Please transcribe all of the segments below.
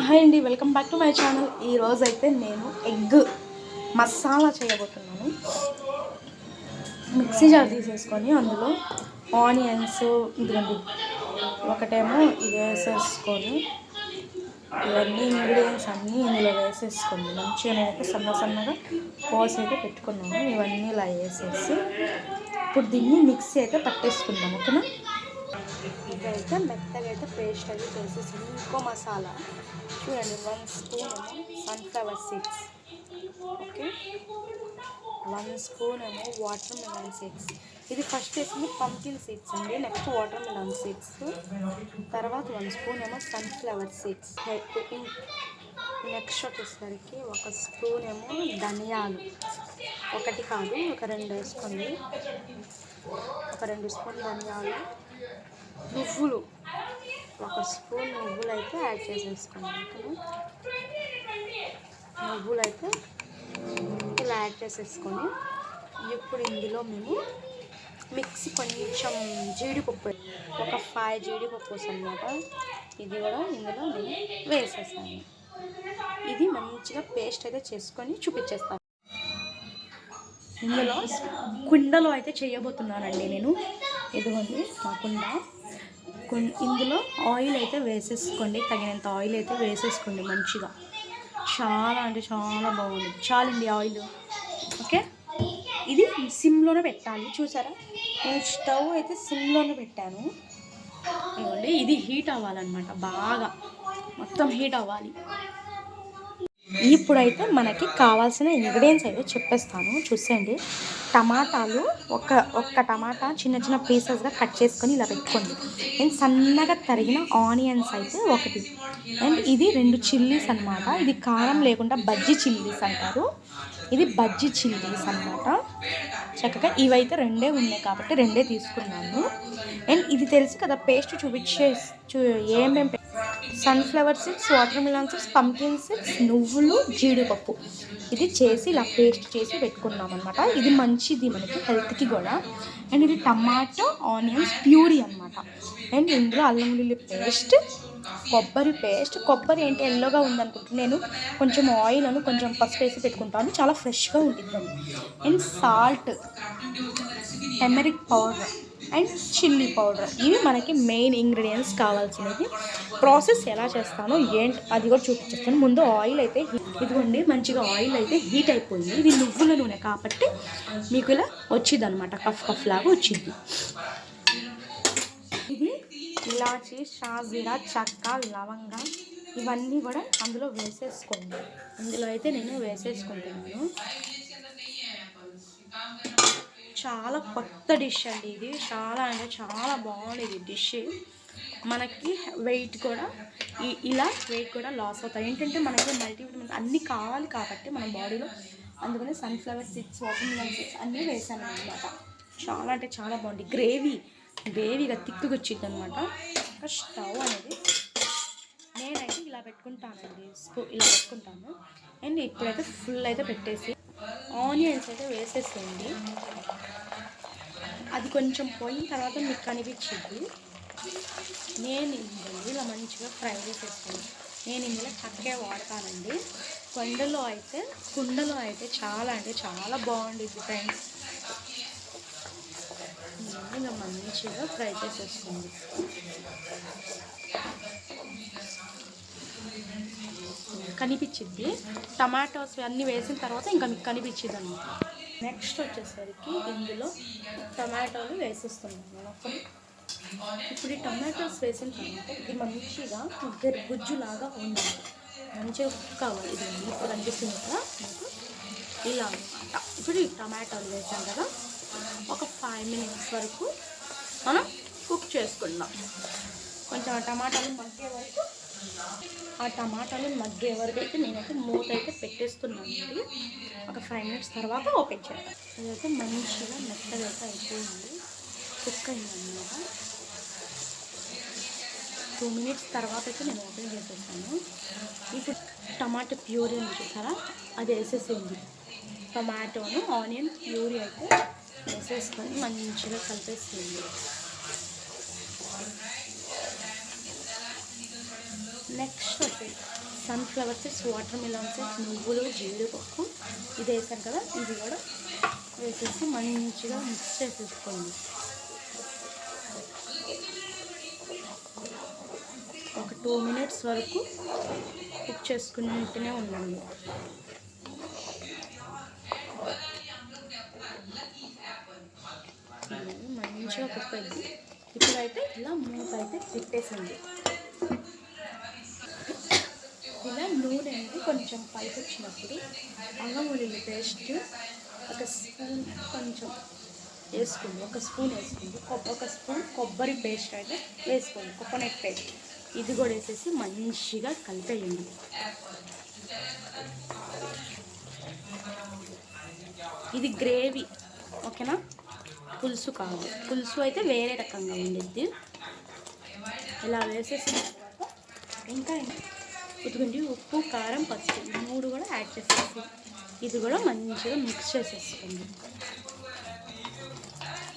Hi అండి, welcome back to my channel. ఈరోజు అయితే నేను ఎగ్ మసాలా చేయబోతున్నాను. మిక్సీ జార్ తీసేసుకొని అందులో ఆనియన్స్ ఇదిగోండి ఒకటేమో ఇది వేసేసుకొని ఇవన్నీ ఇంగ్రీడియంట్స్ అన్నీ ఇందులో వేసేసుకోండి. మంచిగా నేనైతే సన్నగా కోసి అయితే పెట్టుకున్నాను. ఇవన్నీ ఇలా వేసేసి ఇప్పుడు దీన్ని మిక్సీ అయితే పట్టేసుకుందాం. ఓకేనా? ఇదైతే మెత్తగా అయితే పేస్ట్ అది చేసేసి ఇంకో మసాలా చూడండి, 1 స్పూన్ ఏమో సన్ఫ్లవర్ సీడ్స్, ఓకే, 1 స్పూన్ ఏమో వాటర్ మిలన్ సీడ్స్. ఇది ఫస్ట్ వేసింది పంకిన్ సీడ్స్ అండి, నెక్స్ట్ వాటర్ మిలన్ సీడ్స్, తర్వాత 1 స్పూన్ ఏమో సన్ఫ్లవర్ సీడ్స్. నెక్స్ట్ వచ్చేసరికి 1 స్పూన్ ఏమో ధనియాలు, ఒకటి కాదు ఒక 2 వేసుకోండి, ఒక 2 స్పూన్ ధనియాలు. నువ్వులు 1 స్పూన్ నువ్వులు అయితే యాడ్ చేసేసుకోండి. నువ్వులు అయితే ఇలా యాడ్ చేసేసుకొని ఇప్పుడు ఇందులో మేము మిక్సీ కొంచెం జీడిపప్పు, ఒక 5 జీడిపప్పు అనమాట, ఇది కూడా ఇందులో నేను వేసేసాను. ఇది మంచిగా పేస్ట్ అయితే చేసుకొని చూపించేస్తాను. ఇందులో కుండలో అయితే చేయబోతున్నానండి నేను. ఇదిగోండి మా కుండ. ఇందులో ఆయిల్ అయితే వేసేసుకోండి, తగినంత ఆయిల్ అయితే వేసేసుకోండి మంచిగా. చాలా అంటే చాలా బాగుంది. చాలండి ఆయిల్, ఓకే. ఇది సిమ్లోనే పెట్టాలి. చూసారా, నేను స్టవ్ అయితే సిమ్లోనే పెట్టాను. ఇవ్వండి, ఇది హీట్ అవ్వాలన్నమాట, బాగా మొత్తం హీట్ అవ్వాలి. ఇప్పుడైతే మనకి కావాల్సిన ఇంగ్రీడియంట్స్ అయితే చెప్పేస్తాను, చూసేయండి. టమాటాలు ఒక్క టమాటా చిన్న పీసెస్గా కట్ చేసుకొని ఇలా పెట్టుకోండి. అండ్ సన్నగా తరిగిన ఆనియన్స్ అయితే ఒకటి, అండ్ ఇది 2 చిల్లీస్ అనమాట. ఇది కారం లేకుండా బజ్జీ చిల్లీస్ అంటారు, ఇది బజ్జీ చిల్లీస్ అనమాట. చక్కగా ఇవైతే 2 ఉన్నాయి కాబట్టి 2 తీసుకున్నాను. అండ్ ఇది తెలుసు కదా, పేస్ట్ ఏమేమి sunflower seeds, water melon seeds, pumpkin seeds, నువ్వులు, జీడిపప్పు, ఇది చేసి ఇలా పేస్ట్ చేసి పెట్టుకున్నాం అనమాట. ఇది మంచిది మనకి హెల్త్కి కూడా. అండ్ ఇది టమాటో ఆనియన్స్ ప్యూరీ అనమాట. అండ్ ఇందులో అల్లం వెల్లుల్లి పేస్ట్, కొబ్బరి పేస్ట్. కొబ్బరి ఏంటి ఎల్లోగా ఉందనుకుంటున్నాను, నేను కొంచెం ఆయిల్ అని కొంచెం పసుపు వేసి పెట్టుకుంటాను, చాలా ఫ్రెష్గా ఉంటుంది. And salt, turmeric powder and chilli powder, ఇవి మనకి మెయిన్ ఇంగ్రీడియంట్స్ కావాల్సినవి. ప్రాసెస్ ఎలా చేస్తానో ఏంటి అది కూడా చూపించేస్తాను. ముందు ఆయిల్ అయితే ఇదిగోండి, మంచిగా ఆయిల్ అయితే హీట్ అయిపోయింది. ఇది నువ్వుల నూనె కాబట్టి మీకు ఇలా వచ్చింది అనమాట, కఫ్ లాగా వచ్చింది. ఇది ఇలాచి, షాజీరా, చెక్క, లవంగా ఇవన్నీ కూడా అందులో వేసేసుకోండి. ఇందులో అయితే నేను వేసేసుకుంటున్నాను. చాలా కొత్త డిష్ అండి ఇది, చాలా అంటే చాలా బాగుండేది డిష్. మనకి వెయిట్ కూడా ఇలా వెయిట్ కూడా లాస్ అవుతాయి. ఏంటంటే మనకి మల్టీవిటమిన్స్ అన్నీ కావాలి కాబట్టి మన బాడీలో, అందుకని sunflower seeds, water melon seeds అన్నీ వేసాను అనమాట. చాలా అంటే చాలా బాగుంది. గ్రేవీగా తిక్కుగా వచ్చింది అనమాట. స్టవ్ అనేది నేనైతే ఇలా పెట్టుకుంటానండి, ఇలా పెట్టుకుంటాను. అండ్ ఇప్పుడైతే ఫుల్ అయితే పెట్టేసి ఆనియన్స్ అయితే వేసేసేయండి. అది కొంచెం పోయిన తర్వాత మీకు కనిపించింది. నేను ఇందులో ఇలా మంచిగా ఫ్రై చేసేస్తాను. నేను ఇందులో చక్కే వాడతానండి. కుండలో అయితే చాలా అంటే చాలా బాగుండేది ఫ్రెండ్స్. ఇలా మంచిగా ఫ్రై చేసేసుకోండి. కనిపించింది టమాటోస్ అన్నీ వేసిన తర్వాత ఇంకా మీకు కనిపించింది అన్నమాట. నెక్స్ట్ వచ్చేసరికి ఇందులో టమాటోలు వేసేస్తున్నాను. ఇప్పుడు ఈ టమాటోస్ వేసిన తర్వాత ఇది మంచిగా గుజ్జులాగా ఉండాలి, మంచిగా కుక్ కావాలి. ఇది ఇప్పుడు అనిపిస్తుంది కదా మీకు ఇలా అనమాట. ఇప్పుడు ఈ టమాటోలు వేసాం కదా, ఒక 5 మినిట్స్ వరకు మనం కుక్ చేసుకుందాం. కొంచెం టమాటాలు మగ్గే వరకు అయితే నేనైతే మూత అయితే పెట్టేస్తున్నానండి. ఒక 5 మినిట్స్ తర్వాత ఓపెన్ చేద్దాం. ఇదైతే మంచిగా మెత్తగా అయితే అయిపోయింది, కుక్ అయిందన్నమాట. 2 మినిట్స్ తర్వాత అయితే నేను ఓపెన్ చేసేసాను. ఇప్పుడు టమాటో ప్యూరీ ఉంది చూసారా, అది వేసేసింది. టమాటోను ఆనియన్ ప్యూరీ అయితే వేసేసుకొని మంచిగా కలిపేస్తుంది. నెక్స్ట్ వచ్చేసి sunflower seeds, water melon seeds, నువ్వులు, జీడిపప్పు ఇది వేసాను కదా, ఇది కూడా వేసేసి మంచిగా మిక్స్ చేసేసుకోండి. ఒక 2 minutes వరకు కుక్ చేసుకుంటూనే ఉండండి. మంచిగా కుక్ అయింది. ఇప్పుడైతే ఇలా మూత అయితే పెట్టేసింది. ఇలా నూనె అనేది కొంచెం పైకి వచ్చినప్పుడు అల్లం వెల్లుల్లి పేస్ట్ ఒక స్పూన్ కొంచెం వేసుకోండి. ఒక స్పూన్ వేసుకోండి. ఒక స్పూన్ కొబ్బరి పేస్ట్ అయితే వేసుకోండి, కోకోనట్ పేస్ట్. ఇది కూడా వేసేసి మంచిగా కలిపేయండి. ఇది గ్రేవీ, ఓకేనా, పులుసు కాదు. పులుసు అయితే వేరే రకంగా ఉండిద్ది. ఇలా వేసేసిన తర్వాత ఇంకా ఇదిగోండి ఉప్పు, కారం, పసుపు ఈ 3 కూడా యాడ్ చేసేసి ఇది కూడా మంచిగా మిక్స్ చేసేసుకోండి.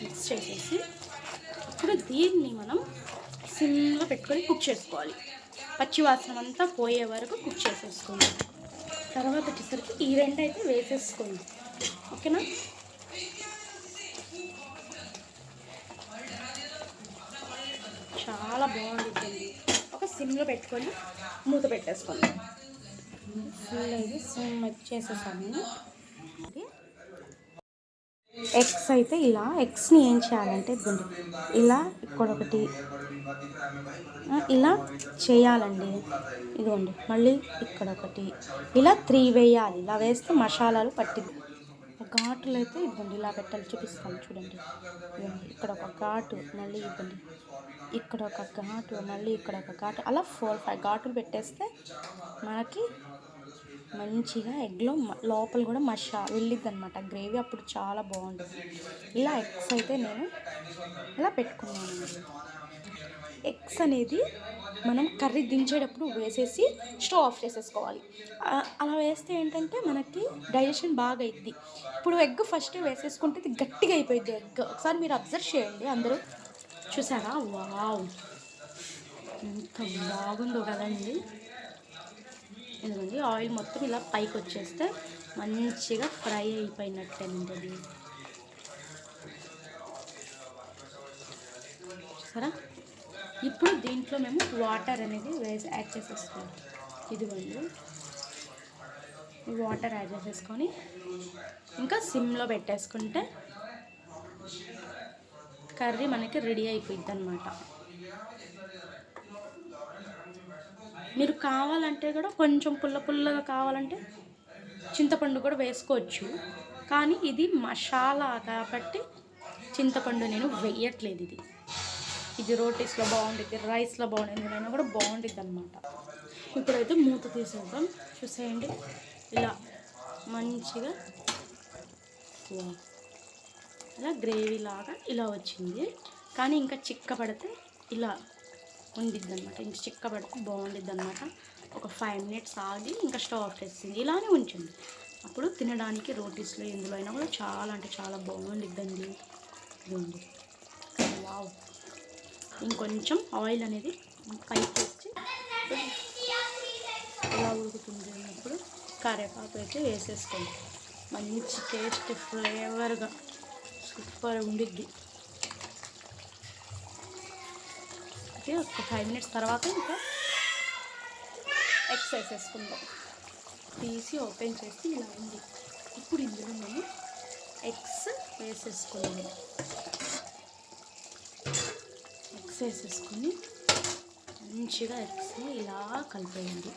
మిక్స్ చేసేసి ఇప్పుడు దీన్ని మనం సిమ్లో పెట్టుకొని కుక్ చేసుకోవాలి. పచ్చివాసన అంతా పోయే వరకు కుక్ చేసేసుకోండి. తర్వాత వచ్చేసరికి ఈ 2 అయితే వేసేసుకోండి, ఓకేనా. చాలా బాగుంటుంది. ఒక సిమ్లో పెట్టుకొని మూత పెట్టేసుకోండి. ఫుల్ అయితే సిమ్ చేసేసాను. ఎగ్స్ అయితే ఇలా ఎగ్స్ని ఏం చేయాలంటే ఇలా ఇక్కడ ఒకటి ఇలా చేయాలండి. ఇదిగోండి మళ్ళీ ఇక్కడ ఒకటి ఇలా 3 వేయాలి. ఇలా వేస్తే మసాలాలు పట్టింది. ఘాటులు అయితే ఇవ్వండి ఇలా పెట్టాలి, చూపిస్తాను చూడండి. ఇవ్వండి ఇక్కడ ఒక ఘాటు, మళ్ళీ ఇవ్వండి ఇక్కడ ఒక ఘాటు, మళ్ళీ ఇక్కడ ఒక ఘాటు, అలా 4-5 ఘాటులు పెట్టేస్తే మనకి మంచిగా ఎగ్లో లోపల కూడా వెళ్ళిద్ది అనమాట గ్రేవీ. అప్పుడు చాలా బాగుంటుంది. ఇలా ఎగ్స్ అయితే నేను ఇలా పెట్టుకున్నాను. ఎగ్స్ అనేది మనం కర్రీ దించేటప్పుడు వేసేసి స్టవ్ ఆఫ్ చేసేసుకోవాలి. అలా వేస్తే ఏంటంటే మనకి డైజెషన్ బాగా అయింది. ఇప్పుడు ఎగ్ ఫస్ట్ వేసేసుకుంటే ఇది గట్టిగా అయిపోయింది ఎగ్. ఒకసారి మీరు అబ్జర్వ్ చేయండి అందరూ. చూసారా? వావ్, ఎంత బాగుందో కదండి. ఎందుకండి ఆయిల్ మొత్తం ఇలా పైకి వచ్చేస్తే మంచిగా ఫ్రై అయిపోయినట్టేనండి. సరే, ఇప్పుడు దీంట్లో మేము వాటర్ అనేది యాడ్ చేసేస్తాం. ఇదిగోండి వాటర్ యాడ్ చేసేసుకొని ఇంకా సిమ్లో పెట్టేసుకుంటే కర్రీ మనకి రెడీ అయిపోయింది అనమాట. మీరు కావాలంటే కూడా కొంచెం పుల్లగా కావాలంటే చింతపండు కూడా వేసుకోవచ్చు. కానీ ఇది మసాలా కాబట్టి చింతపండు నేను వేయట్లేదు. ఇది రోటీస్లో బాగుంటుంది, రైస్లో బాగుంటుంది, ఏదైనా కూడా బాగుంటుంది అనమాట. ఇప్పుడైతే మూత తీసేద్దాం. చూసేయండి ఇలా మంచిగా ఇలా గ్రేవీ లాగా ఇలా వచ్చింది. కానీ ఇంకా చిక్కబడితే ఇలా ఉండిద్ది అనమాట. ఇంకా చిక్కబడితే బాగుండిద్ది అనమాట. ఒక 5 minutes ఆగి ఇంకా స్టవ్ ఆఫ్ చేసింది. ఇలానే ఉంచండి. అప్పుడు తినడానికి రోటీస్లో ఎందులో అయినా కూడా చాలా అంటే చాలా బాగుండిద్దండి. ఇదిగోండి వావ్. ఇంకొంచెం ఆయిల్ అనేది పైకి వచ్చి ఇలా ఉడుకుతుంది అన్నప్పుడు కరివేపాకు అయితే వేసేసుకోండి. మంచి టేస్ట్ ఫ్లేవర్గా సూపర్ ఉండిద్ది. ఓకే, ఒక 5 minutes తర్వాత ఇంకా ఎగ్స్ వేసేసుకుందాం. తీసి ఓపెన్ చేసి ఇలా ఉంది. ఇప్పుడు ఇందులో మేము ఎగ్స్ వేసేసుకున్నాము. ఎగ్స్ వేసేసుకొని మంచిగా ఎగ్స్ని ఇలా కలిపేయండి.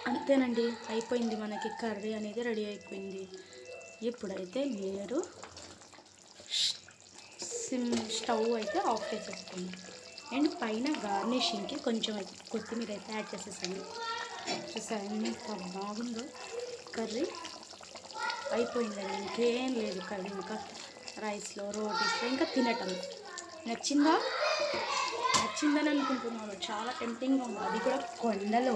అంతేనండి, అయిపోయింది. మనకి కర్రీ అనేది రెడీ అయిపోయింది. ఇప్పుడైతే మీరు స్టవ్ అయితే ఆఫ్ చేసేసుకోండి. అండ్ పైన గార్నిషింగ్కి కొంచెం కొత్తిమీర అయితే యాడ్ చేసేసాను. చూసారు ఎంత బాగుందో కర్రీ. అయిపోయిందండి, ఇంకేం లేదు కర్రీ. ఇంకా రైస్లో రోటీస్లో ఇంకా తినటం. నచ్చిందని అనుకుంటున్నాను. చాలా టెంప్టింగ్గా ఉంది. అది కూడా కొండలో